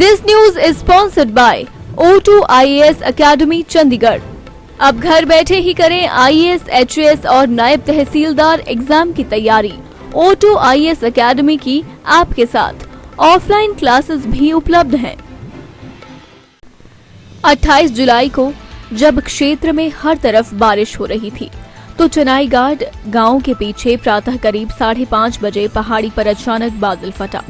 This news is sponsored by O2 IAS academy Chandigarh. अब घर बैठे ही करें IAS, HAS और नायब तहसीलदार एग्जाम की तैयारी। O2 IAS अकेडमी की आपके साथ ऑफलाइन क्लासेस भी उपलब्ध हैं। 28 जुलाई को जब क्षेत्र में हर तरफ बारिश हो रही थी तो चनाई घाट गांव के पीछे प्रातः करीब 5:30 बजे पहाड़ी पर अचानक बादल फटा,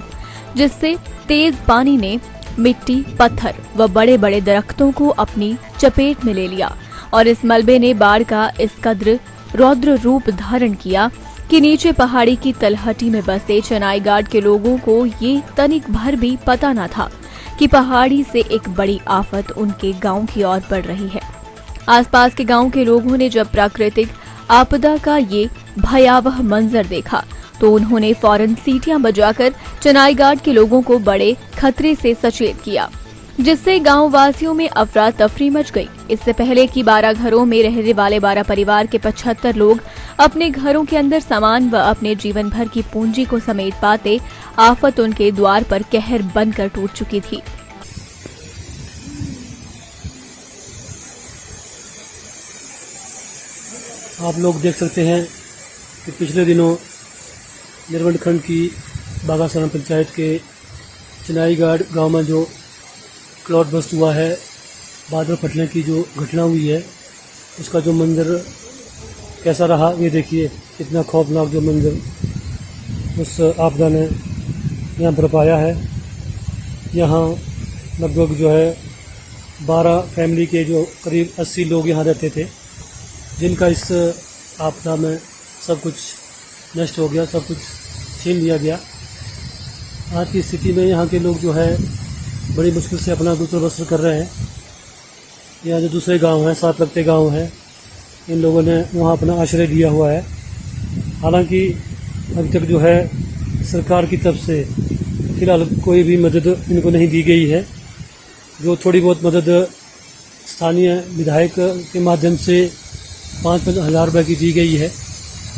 जिससे तेज पानी ने मिट्टी, पत्थर व बड़े बड़े दरख्तों को अपनी चपेट में ले लिया और इस मलबे ने बाढ़ का इस कद्र रौद्र रूप धारण किया कि नीचे पहाड़ी की तलहटी में बसे चनाई घाट के लोगों को ये तनिक भर भी पता न था कि पहाड़ी से एक बड़ी आफत उनके गांव की ओर पड़ रही है। आसपास के गांव के लोगों ने जब प्राकृतिक आपदा का ये भयावह मंजर देखा तो उन्होंने फौरन सीटियां बजाकर चनाई घाट के लोगों को बड़े खतरे से सचेत किया, जिससे गांव वासियों में अफरा तफरी मच गई। इससे पहले कि 12 घरों में रहने वाले 12 परिवार के 75 लोग अपने घरों के अंदर सामान व अपने जीवन भर की पूंजी को समेट पाते, आफत उनके द्वार पर कहर बनकर टूट चुकी थी। आप लोग देख सकते हैं कि पिछले दिनों निर्वंड खंड की बागासरण पंचायत के चनाई घाट गाँव में जो क्लाउड बस्ट हुआ है, बादल फटने की जो घटना हुई है, उसका जो मंजर कैसा रहा ये देखिए। कितना खौफनाक जो मंजर उस आपदा ने यहाँ पर पाया है। यहाँ लगभग जो है 12 फैमिली के जो करीब 80 लोग यहाँ रहते थे, जिनका इस आपदा में सब कुछ नष्ट हो गया, सब कुछ छीन लिया गया। आज की स्थिति में यहाँ के लोग जो है बड़ी मुश्किल से अपना गुजर बसर कर रहे हैं। यहाँ जो दूसरे गांव हैं, साथ लगते गांव हैं, इन लोगों ने वहाँ अपना आश्रय दिया हुआ है। हालांकि अभी तक जो है सरकार की तरफ से फिलहाल कोई भी मदद इनको नहीं दी गई है। जो थोड़ी बहुत मदद स्थानीय विधायक के माध्यम से 5-5 हज़ार रुपये की दी गई है,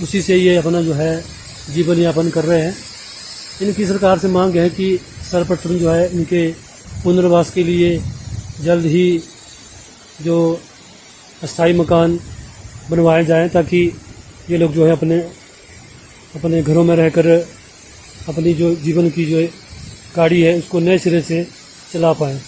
उसी से ये अपना जो है जीवन यापन कर रहे हैं। इनकी सरकार से मांग है कि सर्वप्रथम जो है इनके पुनर्वास के लिए जल्द ही जो अस्थायी मकान बनवाए जाएं, ताकि ये लोग जो है अपने घरों में रहकर अपनी जो जीवन की जो गाड़ी है उसको नए सिरे से चला पाएं।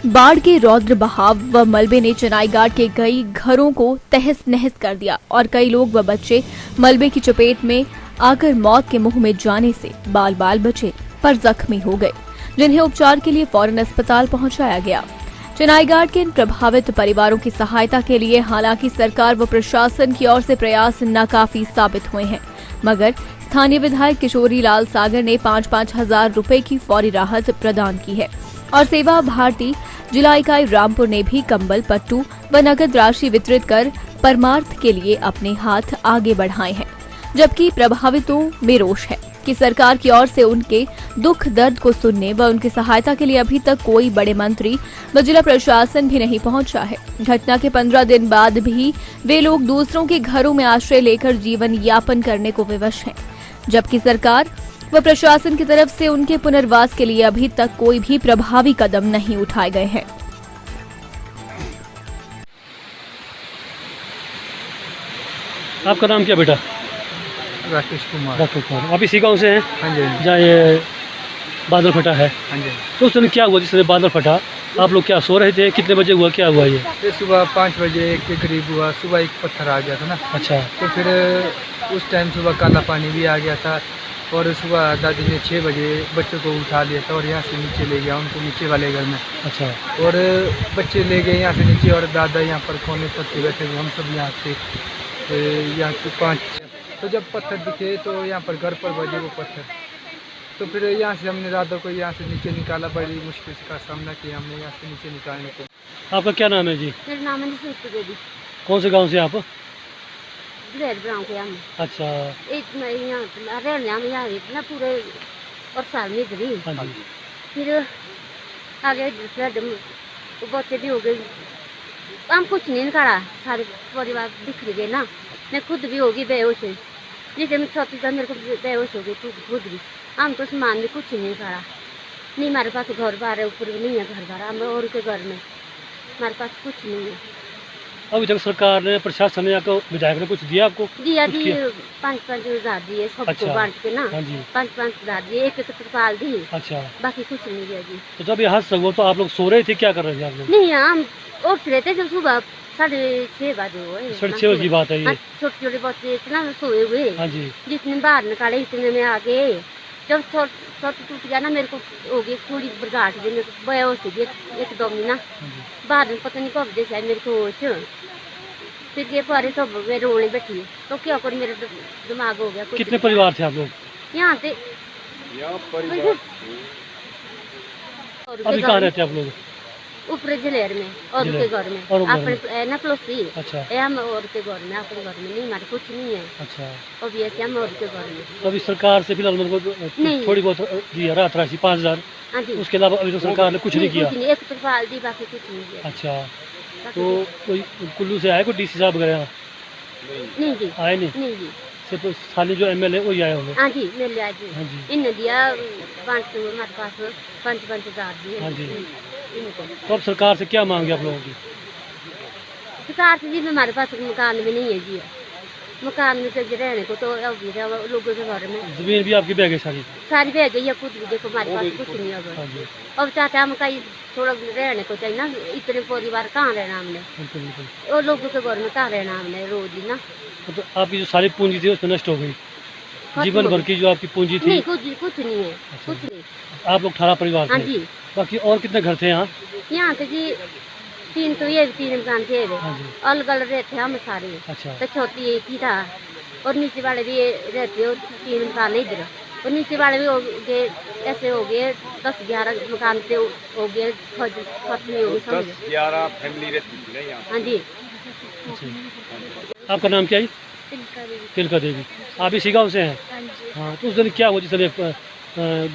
बाढ़ के रौद्र बहाव व मलबे ने चनाई घाट के कई घरों को तहस नहस कर दिया और कई लोग व बच्चे मलबे की चपेट में आकर मौत के मुंह में जाने से बाल बाल बचे पर जख्मी हो गए, जिन्हें उपचार के लिए फौरन अस्पताल पहुंचाया गया। चनाई घाट के इन प्रभावित परिवारों की सहायता के लिए हालांकि सरकार व प्रशासन की ओर से प्रयास नाकाफी साबित हुए हैं, मगर स्थानीय विधायक किशोरी लाल सागर ने 5-5 हज़ार रुपए की फौरी राहत प्रदान की है और सेवा भारती जिला इकाई रामपुर ने भी कंबल, पट्टू व नकद राशि वितरित कर परमार्थ के लिए अपने हाथ आगे बढ़ाए हैं। जबकि प्रभावितों में रोष है कि सरकार की ओर से उनके दुख दर्द को सुनने व उनकी सहायता के लिए अभी तक कोई बड़े मंत्री व जिला प्रशासन भी नहीं पहुंचा है। घटना के 15 दिन बाद भी वे लोग दूसरों के घरों में आश्रय लेकर जीवन यापन करने को विवश हैं, जबकि सरकार व प्रशासन की तरफ से उनके पुनर्वास के लिए अभी तक कोई भी प्रभावी कदम नहीं उठाए गए हैं। आपका नाम क्या बेटा? राकेश कुमार। राकेश कुमार। आप इसी गाँव से हैं? हाँ जी। जहाँ ये बादल फटा है? हाँ जी। तो उस दिन क्या हुआ जिससे बादल फटा? आप लोग क्या सो रहे थे? कितने बजे हुआ, क्या हुआ ये? सुबह 5 बजे के करीब हुआ। सुबह एक पत्थर आ गया था ना। अच्छा। तो फिर उस टाइम सुबह काला पानी भी आ गया था और सुबह दादी ने 6 बजे बच्चों को उठा लिया था और यहाँ से नीचे ले गया उनको नीचे वाले घर में। अच्छा। और बच्चे ले गए यहाँ से नीचे और दादा यहाँ पर कोने पर बैठे थे, हम सब यहाँ से यहाँ से 5। तो जब पत्थर दिखे तो यहाँ पर घर पर बजे वो पत्थर, तो फिर यहाँ से हमने दादा को यहाँ से नीचे निकाला। बड़ी मुश्किल का सामना किया हमने यहाँ से नीचे निकालने को। आपका क्या नाम है जी? मेरा नाम है सुष्टि देवी। कौन से गांव से आप? अच्छा। यहाँ इतना पूरे और साल में इधर फिर आगे बच्चे भी हो गए, हम कुछ नहीं निकाला, सारे परिवार बिखर गए ना। मैं खुद भी होगी बेहोश। जैसे मैं चौथी का मेरे को बेहोश हो गई खुद भी। हम तो सामान भी कुछ नहीं पड़ा, नहीं हमारे पास घर बार है, ऊपर भी नहीं है घर बार, हम और के घर में हमारे पास कुछ नहीं है। अभी तक सरकार ने, प्रशासन ने, आपको विधायक ने कुछ दिया आपको? दिया कुछ दी किया? 5-5 हज़ार दिए सबको अच्छा। बांट के ना, हाँ जी। 5-5 हज़ार दिए, एक तिरपाल दी, अच्छा, बाकी कुछ नहीं दिया जी। तो जब ये हादसा हुआ तो आप लोग सो रहे थे, क्या कर रहे थे आप लोग? नहीं हम उठ रहे थे जब सुबह 6:30 बजे हुए। 6:30 बजे की बात है ये? छोटे छोटे बच्चे इतना सोए हुए, हाँ जी। जितने बाहर निकाले इतने में आ गए। जब छत टूट गया ना, मेरे को हो गई पूरी बरगाट दी, मेरे को बेहोश हो गई एकदम ही ना। हाँ जी। बाद में पता नहीं कब जैसे आई मेरे को होश, फिर ये पारे सब वे रोने बैठी, तो क्या कर मेरा दिमाग हो गया कुछ। कितने परिवार थे आप लोग? यहाँ से अभी कहाँ रहते हैं आप लोग? ऊपर जलेर में और के घर में, और घर में। अपने ना पड़ोसी अच्छा, हम और के घर में, अपने घर में नहीं, हमारे कुछ नहीं है। अच्छा। अब ये हम और के घर में तो अभी सरकार से फिलहाल मेरे को नहीं। थोड़ी बहुत दिया राहत राशि 5,000, हाँ जी। उसके अलावा अभी तो सरकार ने कुछ नहीं किया? कुछ नहीं, एक तिरपाल दी, बाकी कुछ नहीं दिया। अच्छा, बाकी तो कोई कुल्लू से आए, कोई डीसी साहब वगैरह नहीं जी, आए नहीं? नहीं जी। सिर्फ स्थानीय जो एमएलए वही आए होंगे? हाँ जी मिल लिया जी। हाँ जी। इनने दिया 5 हमारे पास 5-5 हज़ार दिए। हाँ जी। इनको तो अब सरकार से क्या मांगे आप लोगों की? सरकार से जी हमारे पास मकान भी नहीं है जी, मकान में तो रहने को तो अब भी लोगों के घर में जमीन भी आपकी बैग है सारी? सारी बह गई है, खुद भी देखो हमारे पास कुछ नहीं है। हाँ जी, अब चाहते हम कहीं थोड़ा रहने को चाहिए ना, इतने परिवार कहाँ रहना हमने, बिल्कुल बिल्कुल। और लोगों के घर में कहाँ रहना हमने रोज ही ना। तो आपकी जो सारी पूंजी थी उसमें नष्ट हो गई? खत्म जीवन हो भर गई। की जो आपकी पूंजी थी? नहीं कुछ नहीं है, कुछ नहीं। आप लोग 18 परिवार हाँ थे? जी। बाकी और कितने घर थे यहाँ? यहाँ से जी 3 तो ये 3 मकान थे, हाँ जी। अलग अलग रहते हम सारे, अच्छा, तो छोटी एक ही था, और नीचे वाले भी रहते हो 3 मकान इधर, और नीचे वाले भी हो गए, ऐसे हो गए 10-11 मकान से हो गए, खत्म हो गए समझ। 10-11 फैमिली रहती थी ना यहाँ। हाँ जी। अच्छा। आपका नाम क्या है? तिलका देवी। तिलका देवी। आप इसी गाँव से हैं? हाँ जी। हाँ, तो उस दिन क्या हुआ जिस दिन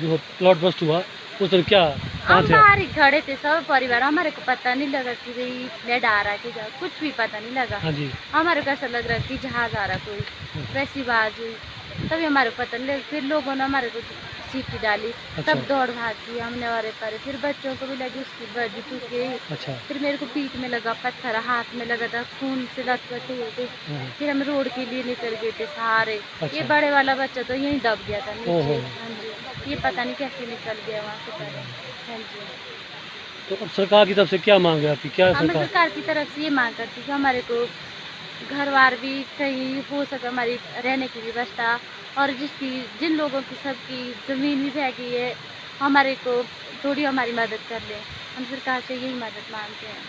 जो प्लॉट बस्ट हुआ, उस दिन क्या, कहाँ हम थे? बाहर ही खड़े थे सब परिवार, हमारे को पता नहीं लगा कि भाई फ्लड आ रहा है कि क्या, कुछ भी पता नहीं लगा। हाँ जी। हमारे को ऐसा लग रहा है कि जहाज आ रहा कोई, वैसी आवाज हुई, तभी हमारे को पता नहीं लगा। फिर लोगों ने हमारे को सीटी डाली, अच्छा। तब दौड़ भाग की हमने और पारे, फिर बच्चों को भी लगी, उसकी बजी टूट गई। अच्छा। फिर मेरे को पीठ में लगा पत्थर, हाथ में लगा था, खून से लथपथ हुए थे। हाँ। फिर हम रोड के लिए निकल गए थे सहारे। अच्छा। ये बड़े वाला बच्चा तो यहीं दब गया था नीचे। ओहो। हाँ जी, ये पता नहीं कैसे निकल गया वहाँ से परे। हाँ जी। तो अब सरकार की तरफ से क्या मांग है आपकी, क्या हमें सरकार? सरकार की तरफ से ये मांग करती कि हमारे को घर बार भी कहीं हो सके, हमारी रहने की व्यवस्था, और जिन लोगों की सबकी ज़मीन भी बह गई है, हमारे को थोड़ी हमारी मदद कर ले। हम सरकार से यही मदद मांगते हैं।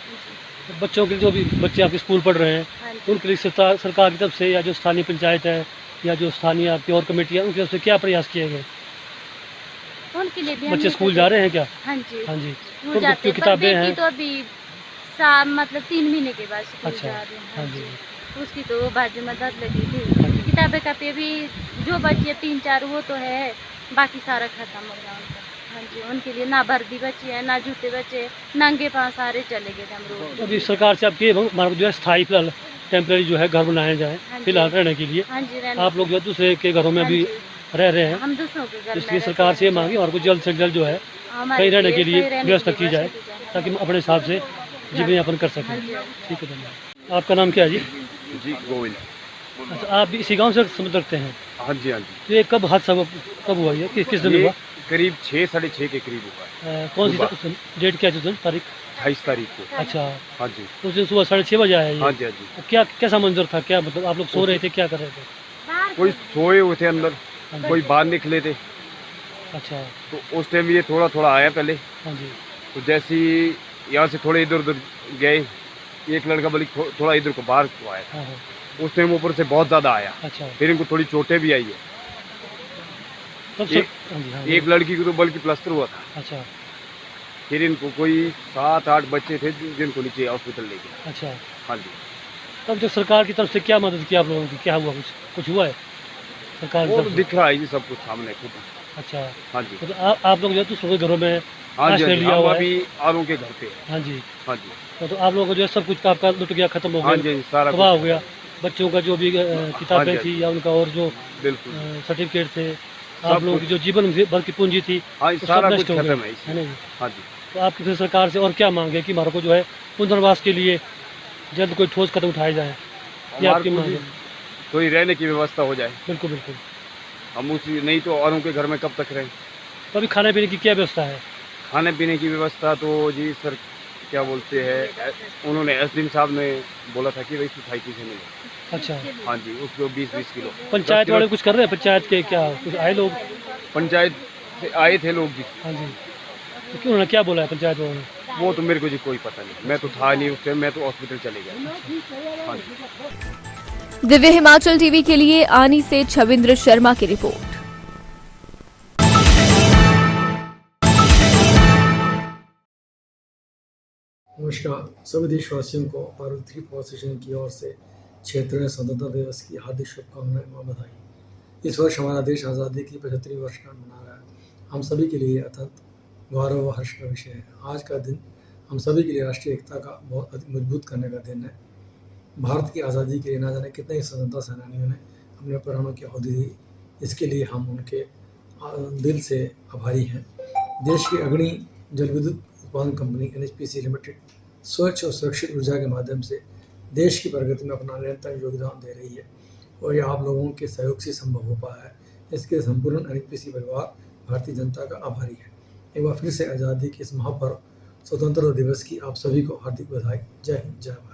जी। तो बच्चों के लिए, जो भी बच्चे आपके स्कूल पढ़ रहे हैं, हाँ जी। तो उनके लिए सरकार की तरफ से, या जो स्थानीय पंचायत है, या जो स्थानीय आपकी और कमेटी है, उनकी तरफ से क्या प्रयास किए गए? उनके लिए भी बच्चे स्कूल जा रहे हैं क्या? हाँ जी, हाँ जी। स्कूल तो जाते हैं, पर किताबें बेटी हैं? तो अभी मतलब 3 महीने के बाद स्कूल अच्छा। जा रहे हैं। हाँ जी। उसकी तो बाजू में दर्द लगी हाँ जी। थी। किताबें कापी भी जो बची 3-4 वो तो है, बाकी सारा खत्म हो गया उनका। हाँ जी, उनके लिए ना वर्दी बची है, ना जूते बचे, नंगे पाँव सारे चले गए थे हम रोड। अभी सरकार से आपके हमारा जो है स्थायी फिलहाल टेम्परेरी जो है घर बनाए जाए हाँ जी। फिलहाल रहने के लिए। हाँ जी, रहने। आप लोग जो है दूसरे के घरों में हाँ अभी जी, रह रहे हैं, हम दूसरों के घर में इसलिए रहते सरकार से ये हैं। मांगी और कुछ जल्द से जल्द जो है हमारे कहीं रहने के लिए सही रहने व्यवस्था की की जाए, ताकि हम अपने हिसाब से जीवन यापन कर सकें। हाँ जी। ठीक है, धन्यवाद। आपका नाम क्या है जी? जी गोविंद। अच्छा, आप भी इसी गांव से समझ रखते हैं? हाँ जी, हाँ जी। तो ये कब हादसा कब हुआ, ये किस दिन ये हुआ? करीब 6-6:30 के करीब हुआ है, कौन सी सुबह। डेट क्या है उस दिन, तारीख? 28 तारीख को। अच्छा, हाँ जी, उस दिन सुबह 6:30 बजे आया ये? हाँ जी, हाँ जी। तो क्या कैसा मंजर था, क्या मतलब आप लोग सो रहे थे, क्या कर रहे थे? कोई सोए हुए थे अंदर, हाँ जी। कोई बाहर निकले थे, अच्छा। तो उस टाइम ये थोड़ा थोड़ा आया पहले। हाँ जी। तो जैसे ही यहाँ से थोड़े इधर उधर गए, एक लड़का बल्कि थोड़ा इधर को बाहर को आया, हाँ हाँ। उस टाइम ऊपर से बहुत ज़्यादा आया, अच्छा। फिर इनको थोड़ी चोटें भी आई है। तब एक- हाँ जी, हाँ जी। एक लड़की को तो बल्कि प्लास्टर हुआ था। अच्छा। फिर इनको कोई 7-8 बच्चे थे जिनको नीचे हॉस्पिटल ले गए। अच्छा, हाँ जी, तब जो सरकार की तरफ से क्या मदद की आप लोगों की, क्या हुआ, कुछ हुआ है सरकार की वो तरफ तो से? दिख रहा है जी सब कुछ सामने खुद। अच्छा, हाँ जी, तो आप लोग जो है दूसरों के घरों में हाँ जी, आश्रय हाँ जी, लिया हम हुआ है? अभी आरों के घर पे हैं। हाँ जी। हाँ जी, तो आप लोगों को जो है सब कुछ आपका लुट गया, खत्म हो हाँ गया, जी, सारा तबाह हो कुछ। गया, बच्चों का जो भी हाँ किताबें जी, थी या उनका और जो बिल्कुल। सर्टिफिकेट थे, आप सब लोगों की जो जीवन भर की पूंजी थी, हाँ, ये वो सारा सब कुछ नष्ट हो खत्म गई, है है इसमें। ना जी? हाँ जी। तो आपकी फिर सरकार से और क्या मांग है कि हमारे को जो है पुनर्वास के लिए जल्द कोई ठोस कदम उठाए जाए, ये हमारे आपकी को मांग जी है? थोड़ी रहने की व्यवस्था हो जाए। बिल्कुल, बिल्कुल। हम उसी नहीं तो औरों के घर में कब तक रहें। तो अभी खाने पीने की क्या व्यवस्था है? खाने पीने की व्यवस्था तो जी सर क्या बोलते हैं उन्होंने एसडीएम साहब ने बोला था कि वही सोसाइटी से मिले। अच्छा, हाँ जी, उसको 20-20 किलो। 10 पंचायत किलो वाले कुछ कर रहे हैं? पंचायत के क्या कुछ आए लोग? पंचायत से आए थे लोग जी। हाँ जी। तो क्यों उन्होंने क्या बोला है पंचायत वालों ने? वो तो मेरे को जी कोई पता नहीं। मैं तो था नहीं उस टाइम, मैं तो हॉस्पिटल चले गया। हाँ जी। दिव्य हिमाचल टीवी के लिए आनी से छविंद्र शर्मा की रिपोर्ट। नमस्कार सभी देशवासियों को पार्वती फाउंडेशन की ओर से क्षेत्रीय स्वतंत्रता दिवस की हार्दिक शुभकामनाएं व बधाई। इस वर्ष हमारा देश आज़ादी की 75वीं वर्षगांठ मना रहा है। हम सभी के लिए अत्यंत गौरव व हर्ष का विषय है। आज का दिन हम सभी के लिए राष्ट्रीय एकता का बहुत अधिक मजबूत करने का दिन है। भारत की आज़ादी के लिए ना जाने कितने ही स्वतंत्रता सेनानियों ने अपने प्राणों की आहुति दी, इसके लिए हम उनके दिल से आभारी हैं। देश की अग्रणी जल विद्युत उत्पादन कंपनी NHPC लिमिटेड स्वच्छ और सुरक्षित ऊर्जा के माध्यम से देश की प्रगति में अपना निरंतर योगदान दे रही है और यह आप लोगों के सहयोग से संभव हो पाया है। इसके संपूर्ण NHPC परिवार भारतीय जनता का आभारी है। एक बार फिर से आज़ादी के इस महापर्व स्वतंत्रता दिवस की आप सभी को हार्दिक बधाई। जय हिंद, जय भारत।